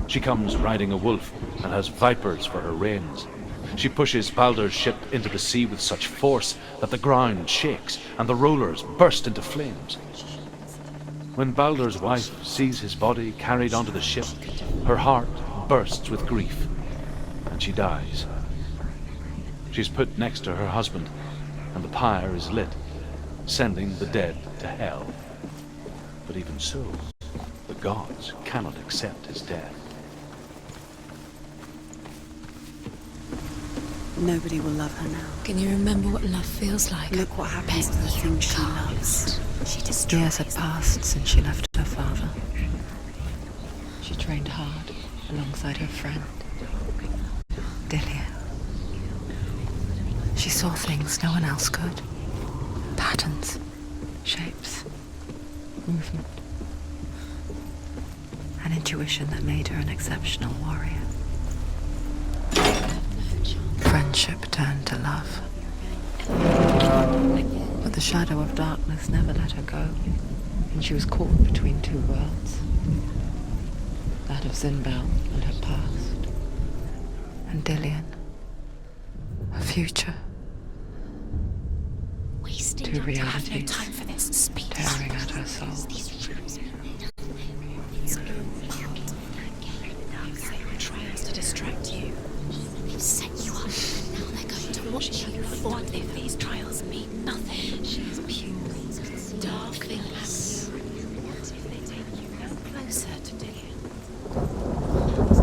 She comes riding a wolf and has vipers for her reins. She pushes Balder's ship into the sea with such force that the ground shakes and the rollers burst into flames. When Balder's wife sees his body carried onto the ship, her heart bursts with grief, and she dies. She's put next to her husband, and the pyre is lit, sending the dead to hell. But even so, the gods cannot accept his death. Nobody will love her now. Can you remember what love feels like? Look what happens to the things she loves. She destroys Years had passed since she left her father. She trained hard alongside her friend, Dillian. She saw things no one else could. Patterns, shapes, movement. An intuition that made her an exceptional warrior. Friendship turned to love. But the shadow of darkness never let her go, and she was caught between two worlds. That of Zinbel and her past, and Dillian, her future. Two realities tearing at her soul. Trials to distract you. They've set you up. Now they're going to watch you. What if these trials mean nothing? She's pure, dark things. What if they take you no closer to Dillian?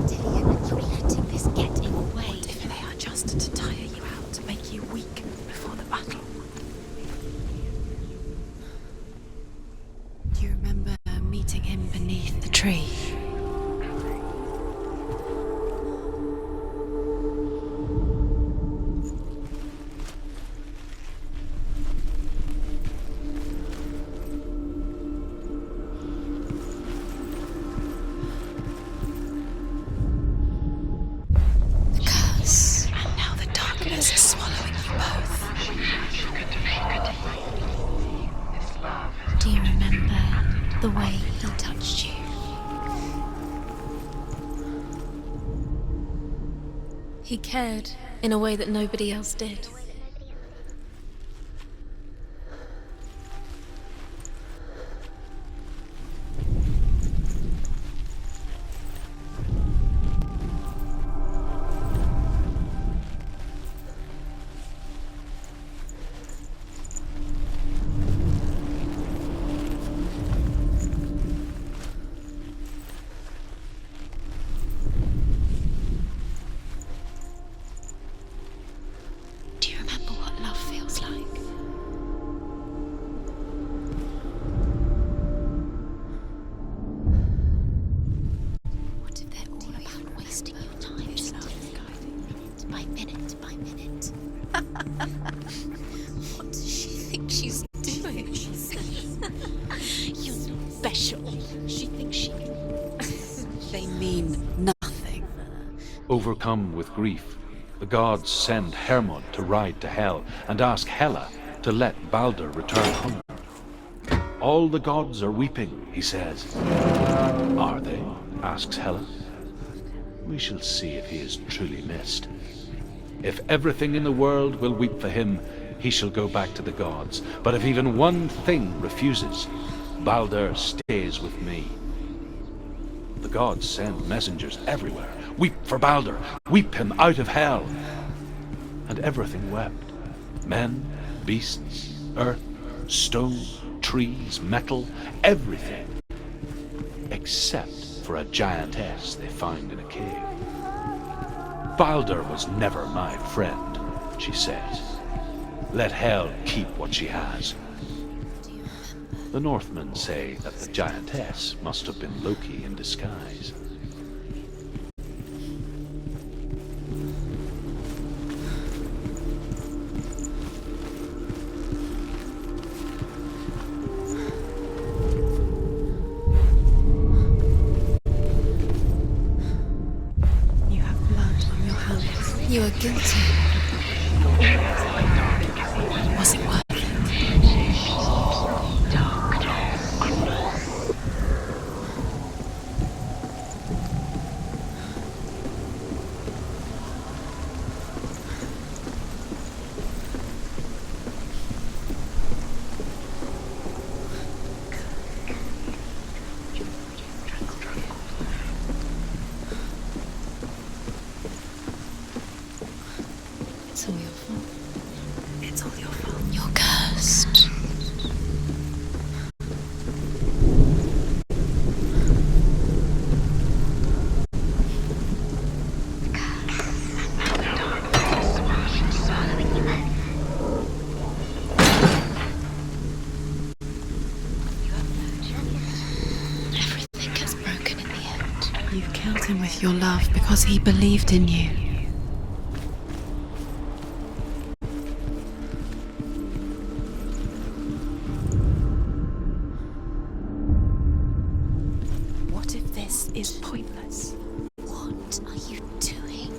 Dillian, you're letting this get in the way. What if they are just to tire you out, to make you weak before the battle? Do you remember meeting him beneath the tree? The curse, and now the darkness is swallowing you both. Do you remember the way he touched you? He cared in a way that nobody else did. Do you remember what love feels like? What if they're all about wasting your time, just minute by minute by minute? What does she think she's doing? You're not special. She thinks she can Overcome with grief, the gods send Hermod to ride to Hell and ask Hela to let Balder return home. All the gods are weeping, he says. Are they? Asks Hela. We shall see if he is truly missed. If everything in the world will weep for him, he shall go back to the gods. But if even one thing refuses, Balder stays with me. The gods send messengers everywhere. Weep for Balder! Weep him out of Hell! And everything wept. Men, beasts, earth, stone, trees, metal, everything. Except for a giantess they found in a cave. Balder was never my friend, she says. Let Hel keep what she has. The Northmen say that the giantess must have been Loki in disguise. You have blood on your hands. You are guilty. Was it worth it? It's all your fault. It's all your fault. You're cursed. Everything gets broken in the end. You've killed him with your love because he believed in you. What if this is pointless? What are you doing?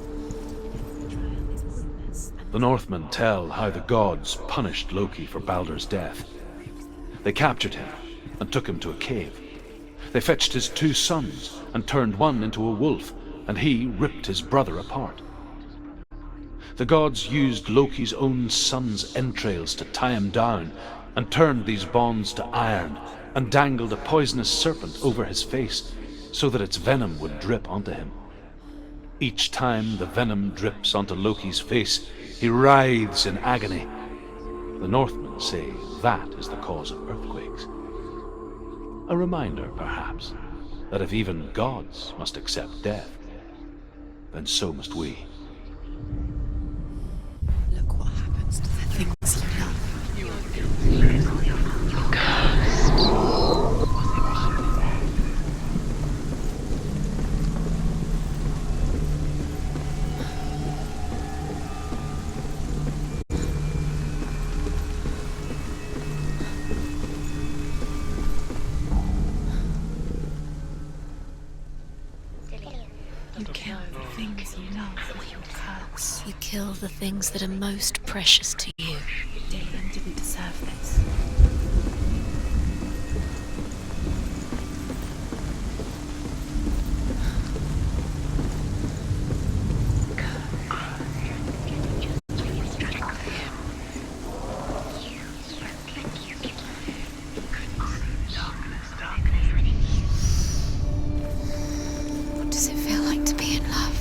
The Northmen tell how the gods punished Loki for Balder's death. They captured him and took him to a cave. They fetched his 2 sons and turned one into a wolf, and he ripped his brother apart. The gods used Loki's own son's entrails to tie him down and turned these bonds to iron and dangled a poisonous serpent over his face so that its venom would drip onto him. Each time the venom drips onto Loki's face, he writhes in agony. The Northmen say that is the cause of earthquakes. A reminder, perhaps, that if even gods must accept death, then so must we. Look what happens to the things you love. You kill the things you love with your curse. You kill the things that are most precious to you. Dylan didn't deserve this. What does it feel like to be in love?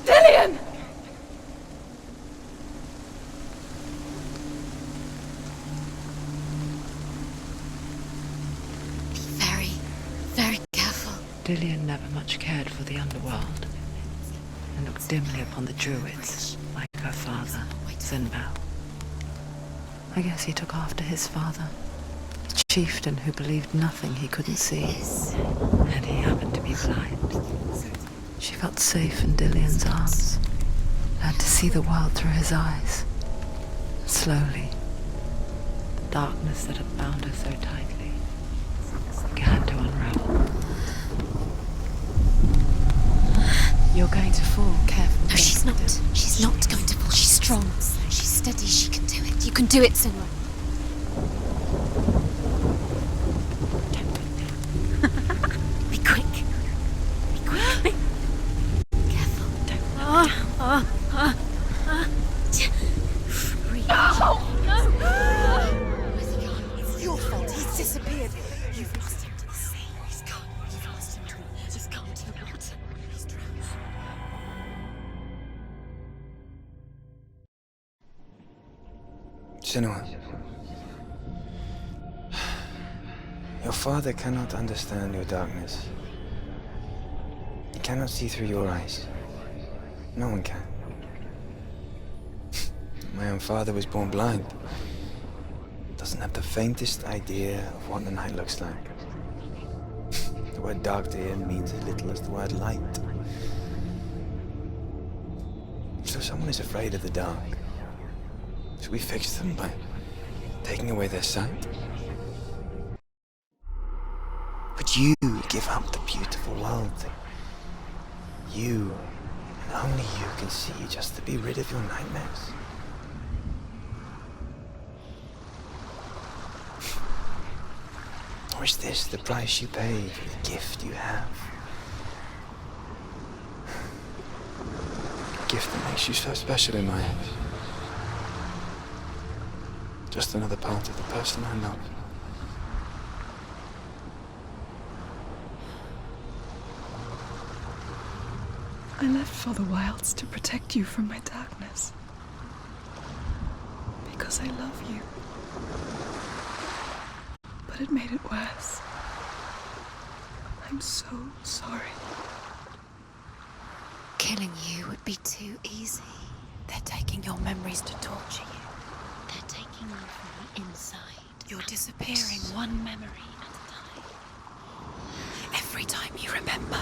Dillian! Be very, very careful. Dillian never much cared for the underworld and looked dimly upon the druids like her father, Sinbad. I guess he took after his father, a chieftain who believed nothing he couldn't see. And he happened to be blind. She felt safe in Dillion's arms, learned to see the world through his eyes. Slowly, the darkness that had bound her so tightly began to unravel. You're going to fall, careful. No, she's not. She's not going to fall. She's strong. She's steady. She can do it. You can do it, Senua. Be quick. Be quick. Careful. Breathe. Where's he gone? It's your fault. He's disappeared. You've lost him to the sea. He's gone. You've lost him to the water. He's gone to the water. He's drowned. Senua, your father cannot understand your darkness. He cannot see through your eyes. No one can. My own father was born blind. Doesn't have the faintest idea of what the night looks like. The word dark to him means as little as the word light. So if someone is afraid of the dark, should we fix them by taking away their sight? Would you give up the beautiful world that you, and only you, can see just to be rid of your nightmares? Or is this the price you pay for the gift you have? A gift that makes you so special in my eyes. Just another part of the person I love. I left for the wilds to protect you from my darkness. Because I love you. But it made it worse. I'm so sorry. Killing you would be too easy. They're taking your memories to torture you. They're taking you from the inside. You're disappearing one memory at a time. Every time you remember,